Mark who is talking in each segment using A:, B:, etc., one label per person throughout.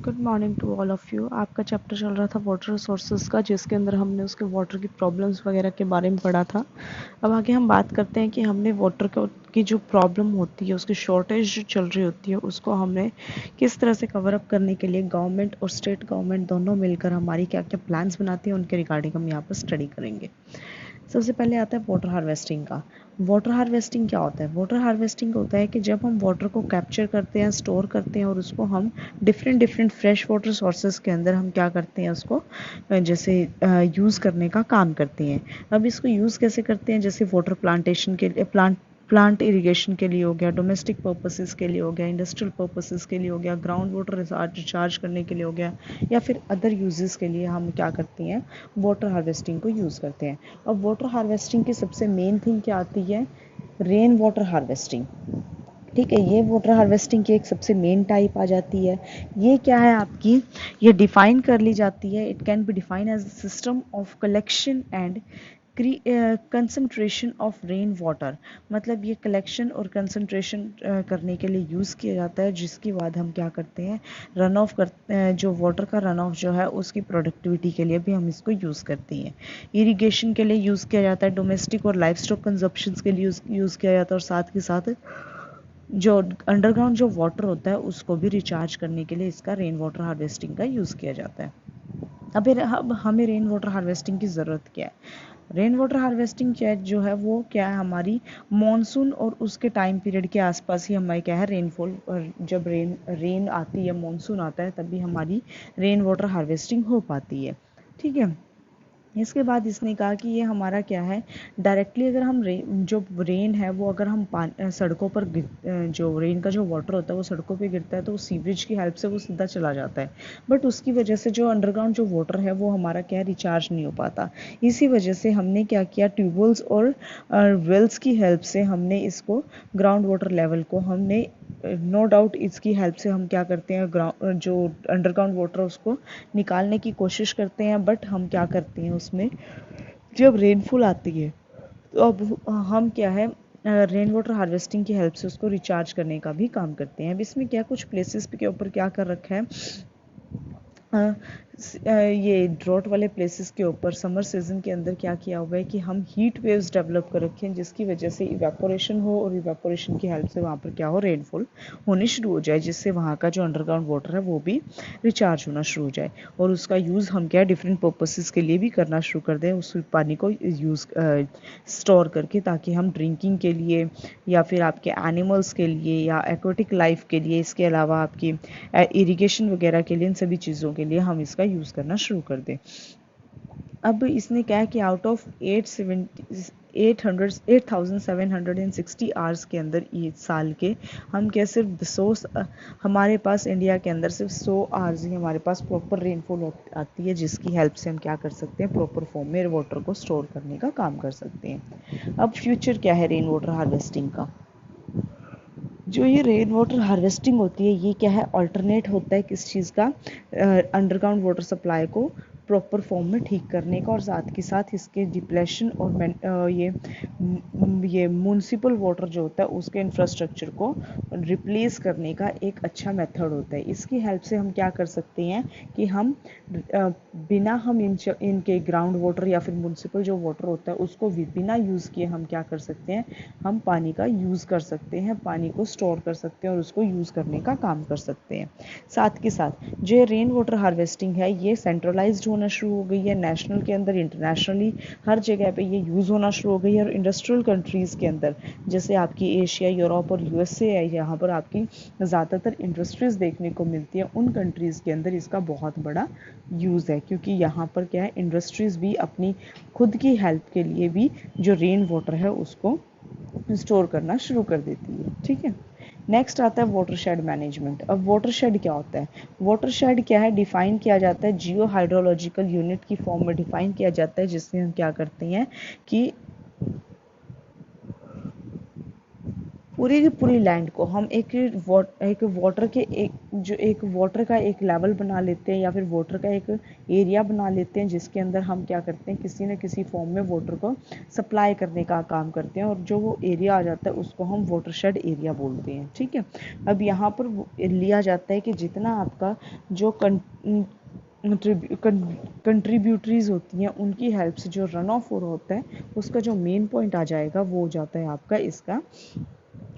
A: Good morning to all of you. आपका chapter चल रहा था वाटर रिसोर्सेज का, जिसके अंदर हमने उसके वाटर की प्रॉब्लम्स वगैरह के बारे में पढ़ा था। अब आगे हम बात करते हैं कि हमने वाटर की जो प्रॉब्लम होती है, उसकी शॉर्टेज जो चल रही होती है, उसको हमने किस तरह से कवर अप करने के लिए गवर्नमेंट और स्टेट गवर्नमेंट दोनों मिलकर हमारी क्या क्या प्लान्स बनाती हैं, उनके रिगार्डिंग हम यहाँ पर स्टडी करेंगे। सबसे पहले आता है वाटर हार्वेस्टिंग का। वाटर हार्वेस्टिंग क्या होता है? वाटर हार्वेस्टिंग होता है कि जब हम वाटर को कैप्चर करते हैं, स्टोर करते हैं और उसको हम different different fresh water sources के अंदर हम क्या करते हैं, उसको जैसे यूज़ करने का काम करते हैं। अब इसको यूज़ कैसे करते हैं? जैसे वाटर प्लांटेशन के लिए, प्लांट इरिगेशन के लिए हो गया, डोमेस्टिक पर्पसेस के लिए हो गया, इंडस्ट्रियल पर्पसेस के लिए हो गया, ग्राउंड वाटर रिचार्ज करने के लिए हो गया, या फिर अदर यूजेस के लिए हम क्या करते हैं, वाटर हार्वेस्टिंग को यूज़ करते हैं। अब वाटर हार्वेस्टिंग की सबसे मेन थिंग क्या आती है? Rain water harvesting. ठीक है, ये वाटर हार्वेस्टिंग की एक सबसे मेन टाइप आ जाती है। ये क्या है आपकी? ये डिफाइन कर ली जाती है। It can be define as system of collection and concentration of rain water. मतलब ये कलेक्शन और कंसंट्रेशन करने के लिए यूज़ किया जाता है, जिसके बाद हम क्या करते हैं, रन ऑफ करते हैं, जो वाटर का रन ऑफ जो है उसकी प्रोडक्टिविटी के लिए भी हम इसको यूज़ करते हैं। इरिगेशन के लिए यूज़ किया जाता है, डोमेस्टिक और लाइफ स्टॉक कंजप्शन के लिए यूज़ किया जाता है, और साथ के साथ जो अंडरग्राउंड जो वाटर होता है उसको भी रिचार्ज करने के लिए इसका रेन वाटर हार्वेस्टिंग का यूज़ किया जाता है। अब हमें रेन वाटर हार्वेस्टिंग की ज़रूरत क्या है? रेन वाटर हार्वेस्टिंग जो है वो क्या है, हमारी मॉनसून और उसके टाइम पीरियड के आसपास ही हमारी क्या है, रेनफॉल, जब रेन आती है, मॉनसून आता है, तभी हमारी रेन वाटर हार्वेस्टिंग हो पाती है। ठीक है। इसके बाद इसने कहा कि ये हमारा क्या है, डायरेक्टली अगर हम जो रेन है वो अगर हम सड़कों पर जो रेन का जो वाटर होता है वो सड़कों पे गिरता है, तो सीवरेज की हेल्प से वो सीधा चला जाता है। बट उसकी वजह से जो अंडरग्राउंड जो वाटर है वो हमारा क्या है, रिचार्ज नहीं हो पाता। इसी वजह से हमने क्या किया, ट्यूबवेल्स और वेल्स की हेल्प से हमने इसको ग्राउंड वाटर लेवल को हमने, नो डाउट इसकी हेल्प से हम क्या करते हैं, जो अंडरग्राउंड वाटर उसको निकालने की कोशिश करते हैं। बट हम क्या करते हैं, उसमें जब रेनफॉल आती है तो अब हम क्या है, रेन वाटर हार्वेस्टिंग की हेल्प से उसको रिचार्ज करने का भी काम करते हैं। अब इसमें क्या, कुछ प्लेसेस के ऊपर क्या कर रखा है, ये ड्रॉट वाले प्लेसेस के ऊपर समर सीजन के अंदर क्या किया हुआ है कि हम हीट वेव्स डेवलप कर रखे हैं, जिसकी वजह से इवेपोरेशन हो, और इवेपोरेशन की हेल्प से वहाँ पर क्या हो, रेनफॉल होनी शुरू हो जाए, जिससे वहाँ का जो अंडरग्राउंड वाटर है वो भी रिचार्ज होना शुरू हो जाए, और उसका यूज़ हम क्या डिफरेंट पर्पसेस के लिए भी करना शुरू कर दें, उस पानी को यूज़ स्टोर करके, ताकि हम ड्रिंकिंग के लिए, या फिर आपके एनिमल्स के लिए, या एक्वेटिक लाइफ के लिए, इसके अलावा आपकी इरिगेशन वगैरह के लिए, इन सभी चीज़ों के लिए हम इसका यूज़ करना शुरू कर दें। अब इसने क्या है कि आउट ऑफ 8,760 आवर्स के अंदर, ये साल के, हम क्या सिर्फ 100, हमारे पास इंडिया के अंदर सिर्फ 100 आवर्स ही हमारे पास प्रॉपर रेनफॉल आती है, जिसकी हेल्प से हम क्या कर सकते हैं, प्रॉपर फॉर्म में वाटर को स्टोर करने का काम कर सकते हैं। अब फ्यूचर क्या है रेन वाटर हार्वेस्टिंग का? जो ये रेन वाटर हार्वेस्टिंग होती है, ये क्या है, अल्टरनेट होता है किस चीज़ का, अंडरग्राउंड वाटर सप्लाई को प्रॉपर फॉर्म में ठीक करने का, और साथ के साथ इसके डिप्लेशन और ये म्यूनसिपल वाटर जो होता है उसके इंफ्रास्ट्रक्चर को रिप्लेस करने का एक अच्छा मेथड होता है। इसकी हेल्प से हम क्या कर सकते हैं कि हम बिना हम इनके ग्राउंड वाटर या फिर म्यूनसिपल जो वाटर होता है उसको बिना यूज़ किए हम क्या कर सकते हैं, हम पानी का यूज़ कर सकते हैं, पानी को स्टोर कर सकते हैं और उसको यूज़ करने का काम कर सकते हैं। साथ के साथ जो रेन वाटर हार्वेस्टिंग है, ये सेंट्रलाइज्ड होना शुरू हो गई है, नेशनल के अंदर, इंटरनेशनली हर जगह पे ये यूज़ होना शुरू हो गई है, और इंडस्ट्रियल कंट्रीज़ के अंदर, जैसे आपकी एशिया, यूरोप और यूएसए है, यहाँ पर आपकी ज़्यादातर इंडस्ट्रीज़ देखने को मिलती है। उन कंट्रीज़ के अंदर इसका बहुत बड़ा यूज़ है, क्योंकि यहाँ पर क्या है, इंडस्ट्रीज़ भी अपनी खुद की हेल्प के लिए भी जो रेन वाटर है उसको स्टोर करना शुरू कर देती है। ठीक है। नेक्स्ट आता है वाटरशेड मैनेजमेंट। अब वाटरशेड क्या होता है? वाटरशेड क्या है, डिफाइन किया जाता है जियो हाइड्रोलॉजिकल यूनिट की फॉर्म में डिफाइन किया जाता है, जिसमें हम क्या करते हैं कि पूरी की पूरी लैंड को हम एक वाटर का एक लेवल बना लेते हैं, या फिर वाटर का एक एरिया बना लेते हैं, जिसके अंदर हम क्या करते हैं, किसी न किसी फॉर्म में वाटर को सप्लाई करने का काम करते हैं, और जो वो एरिया आ जाता है उसको हम वाटरशेड एरिया बोलते हैं। ठीक है, अब यहाँ पर लिया जाता है कि जितना आपका जो कंट्रीब्यूटरीज होती हैं उनकी हेल्प से जो रन ऑफ होता है, उसका जो मेन पॉइंट आ जाएगा वो हो जाता है आपका इसका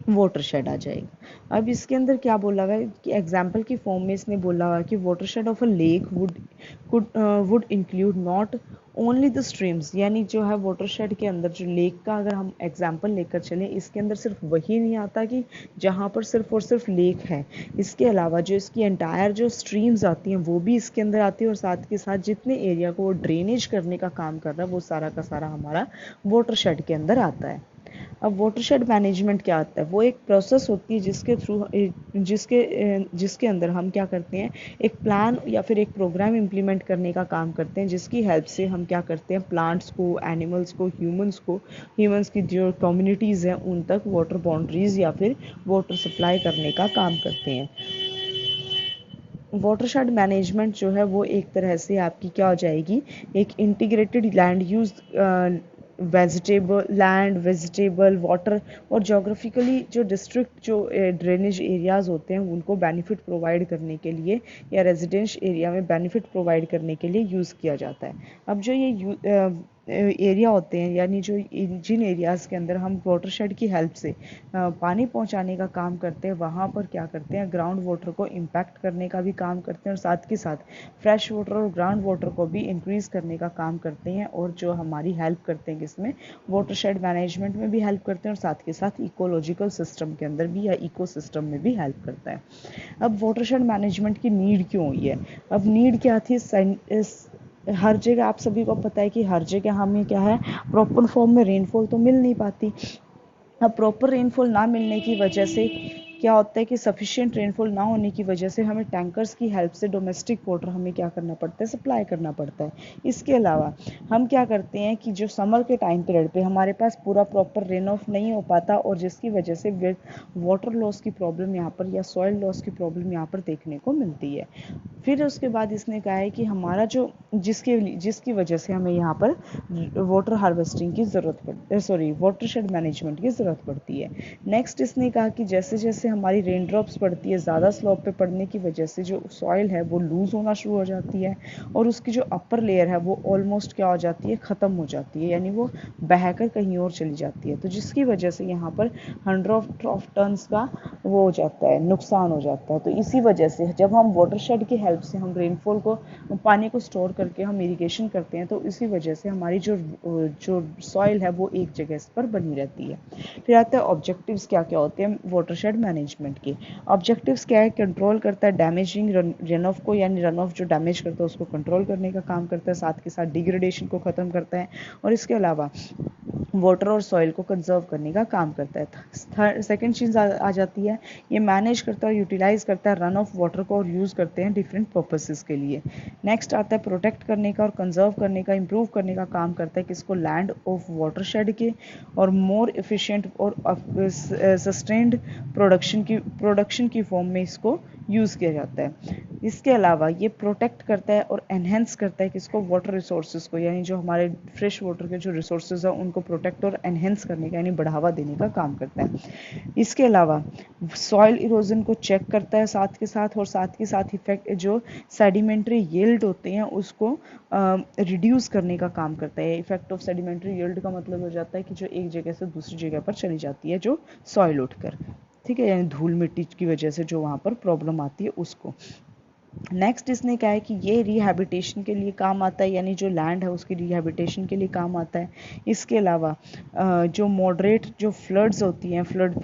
A: वाटरशेड आ जाएगा। अब इसके अंदर क्या बोला हुआ है कि एग्जाम्पल की फॉर्म में इसने बोला हुआ है कि watershed of a lake would include not only the streams, यानी जो है वाटरशेड के अंदर जो लेक का अगर हम एग्जाम्पल लेकर चलें, इसके अंदर सिर्फ वही नहीं आता कि जहाँ पर सिर्फ और सिर्फ लेक है, इसके अलावा जो इसकी एंटायर जो स्ट्रीम्स आती हैं वो भी इसके अंदर आती है, और साथ के साथ जितने एरिया को वो ड्रेनेज करने का काम कर रहा है वो सारा का सारा हमारा वाटरशेड के अंदर आता है। अब वाटरशेड मैनेजमेंट क्या आता है, वो एक प्रोसेस होती है जिसके थ्रू जिसके अंदर हम क्या करते हैं, एक प्लान या फिर एक प्रोग्राम इम्प्लीमेंट करने का काम करते हैं, जिसकी हेल्प से हम क्या करते हैं, प्लांट्स को, एनिमल्स को, ह्यूमंस की जो कम्युनिटीज़ हैं उन तक वाटर बाउंड्रीज या फिर वाटर सप्लाई करने का काम करते हैं। वाटरशेड मैनेजमेंट जो है वो एक तरह से आपकी क्या हो जाएगी, एक integrated land use vegetable water और जोग्राफिकली जो डिस्ट्रिक्ट जो ड्रेनेज एरियाज़ होते हैं उनको बेनिफिट प्रोवाइड करने के लिए या रेजिडेंश एरिया में बेनिफिट प्रोवाइड करने के लिए यूज़ किया जाता है। अब जो ये एरिया होते हैं, यानी जो जिन एरियाज़ के अंदर हम वाटरशेड की हेल्प से पानी पहुंचाने का काम करते हैं, वहाँ पर क्या करते हैं, ग्राउंड वाटर को इम्पैक्ट करने का भी काम करते हैं, और साथ के साथ फ्रेश वाटर और ग्राउंड वाटर को भी इंक्रीज़ करने का काम करते हैं, और जो हमारी हेल्प करते हैं किसमें, वाटरशेड मैनेजमेंट में भी हेल्प करते हैं, और साथ के साथ इकोलॉजिकल सिस्टम के अंदर भी या इकोसिस्टम में भी हेल्प करता है। अब वाटरशेड मैनेजमेंट की नीड क्यों हुई है, अब नीड क्या थी, हर जगह आप सभी को पता है कि हर जगह हमें क्या है, प्रॉपर फॉर्म में रेनफॉल तो मिल नहीं पाती। अब प्रॉपर रेनफॉल ना मिलने की वजह से क्या होता है कि सफिशिएंट रेनफॉल ना होने की वजह से हमें टैंकर्स की हेल्प से डोमेस्टिक वाटर हमें क्या करना पड़ता है, सप्लाई करना पड़ता है। इसके अलावा हम क्या करते हैं कि जो समर के टाइम पीरियड पे हमारे पास पूरा प्रॉपर रेन ऑफ नहीं हो पाता, और जिसकी वजह से वाटर लॉस की प्रॉब्लम यहाँ पर या सॉइल लॉस की प्रॉब्लम यहाँ पर देखने को मिलती है। फिर उसके बाद इसने कहा है कि हमारा जो जिसकी वजह से हमें यहाँ पर वाटर हार्वेस्टिंग की वाटरशेड मैनेजमेंट की ज़रूरत पड़ती है। नेक्स्ट इसने कहा कि जैसे जैसे हमारी रेन ड्रॉप्स पड़ती है, ज़्यादा स्लोप पे पड़ने की वजह से जो सॉइल है वो लूज़ होना शुरू हो जाती है, और उसकी जो अपर लेयर है वो ऑलमोस्ट क्या हो जाती है, ख़त्म हो जाती है, यानी वो बहकर कहीं और चली जाती है। तो जिसकी वजह से यहाँ पर 100 टन्स का वो हो जाता है, नुकसान हो जाता है। तो इसी वजह से जब हम वाटरशेड की हेल्प से हम रेनफॉल को, पानी को स्टोर करके हम इरिगेशन करते हैं, तो इसी वजह से हमारी जो सॉइल है वो एक जगह पर बनी रहती है। फिर आता है ऑब्जेक्टिव्स क्या क्या होते हैं वाटरशेड मैनेजमेंट के। ऑब्जेक्टिव्स क्या है, कंट्रोल करता है डैमेजिंग रन ऑफ को, यानी रन ऑफ जो डैमेज करता है उसको कंट्रोल करने का काम करता है, साथ के साथ डिग्रेडेशन को ख़त्म करता है, और इसके अलावा वाटर और सॉइल को कंजर्व करने का काम करता है। सेकंड चीज़ आ जाती है, ये मैनेज करता है, यूटिलाइज करता है रन ऑफ वाटर को, और यूज़ करते हैं डिफरेंट पर्पसेस के लिए। नेक्स्ट आता है प्रोटेक्ट करने का और कंजर्व करने का, इंप्रूव करने का काम करता है किसको, लैंड ऑफ वाटरशेड के, और मोर एफिशिएंट और सस्टेन्ड प्रोडक्शन की फॉर्म में इसको यूज़ किया जाता है। इसके अलावा ये प्रोटेक्ट करता है और एनहेंस करता है किसको, वाटर रिसोर्सेज को, यानी जो हमारे फ्रेश वाटर के जो रिसोर्सेज हैं उनको प्रोटेक्ट और एनहेंस करने का, यानी बढ़ावा देने का काम करता है। इसके अलावा सॉइल इरोजन को चेक करता है साथ के साथ, और साथ के साथ इफेक्ट जो सेडिमेंट्री यील्ड होते हैं उसको रिड्यूस करने का काम करता है। इफेक्ट ऑफ सेडिमेंट्री यील्ड का मतलब हो जाता है कि जो एक जगह से दूसरी जगह पर चली जाती है जो सॉइल उठकर, ठीक है, यानी धूल मिट्टी की वजह से जो वहाँ पर प्रॉब्लम आती है उसको। नेक्स्ट इसने कहा है कि ये रिहैबिटेशन के लिए काम आता है, यानी जो लैंड है उसकी रिहैबिटेशन के लिए काम आता है। इसके अलावा जो मॉडरेट जो फ्लड्स होती हैं, फ्लड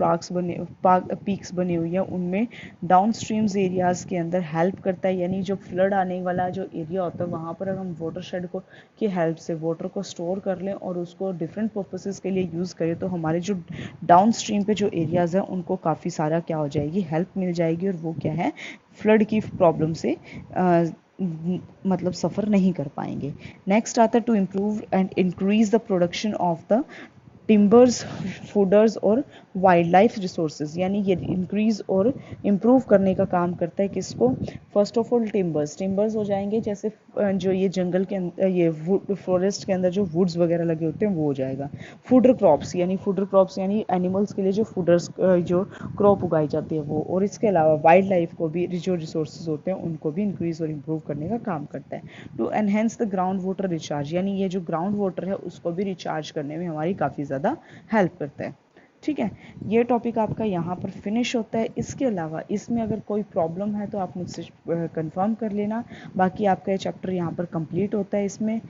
A: पीक्स बनी हुई हैं, उनमें डाउन स्ट्रीम्स एरियाज़ के अंदर हेल्प करता है, यानी जो फ्लड आने वाला जो एरिया होता है वहाँ पर अगर हम वाटरशेड को की हेल्प से वाटर को स्टोर कर लें और उसको डिफरेंट पर्पसेस के लिए यूज़ करें, तो हमारे जो डाउन स्ट्रीम पे जो एरियाज़ हैं उनको काफ़ी सारा क्या हो जाएगी, हेल्प मिल जाएगी, और वो क्या है, फ्लड की प्रॉब्लम से मतलब सफ़र नहीं कर पाएंगे। नेक्स्ट आता है to improve and increase the production of the timbers, fodders और वाइल्ड लाइफ रिसोर्सेज, यानी ये इंक्रीज और इम्प्रूव करने का काम करता है किसको? फर्स्ट ऑफ ऑल टिम्बर्स हो जाएंगे, जैसे जो ये जंगल के अंदर, ये फॉरेस्ट के अंदर जो वुड्स वगैरह लगे होते हैं वो हो जाएगा। फूडर क्रॉप्स यानी एनिमल्स के लिए जो फूडर्स जो क्रॉप उगाई जाती है वो, और इसके अलावा वाइल्ड लाइफ को भी जो रिसोर्सेज होते हैं उनको भी इंक्रीज और इम्प्रूव करने का काम करता है। To enhance the ground water recharge, यानी ये जो ग्राउंड वाटर है उसको भी रिचार्ज करने में हमारी काफ़ी ज़्यादा हेल्प करता है। ठीक है, ये टॉपिक आपका यहाँ पर फिनिश होता है। इसके अलावा इसमें अगर कोई प्रॉब्लम है तो आप मुझसे कंफर्म कर लेना। बाकी आपका ये चैप्टर यहाँ पर कंप्लीट होता है। इसमें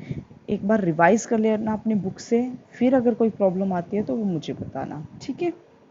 A: एक बार रिवाइज कर लेना अपनी बुक से, फिर अगर कोई प्रॉब्लम आती है तो वो मुझे बताना। ठीक है।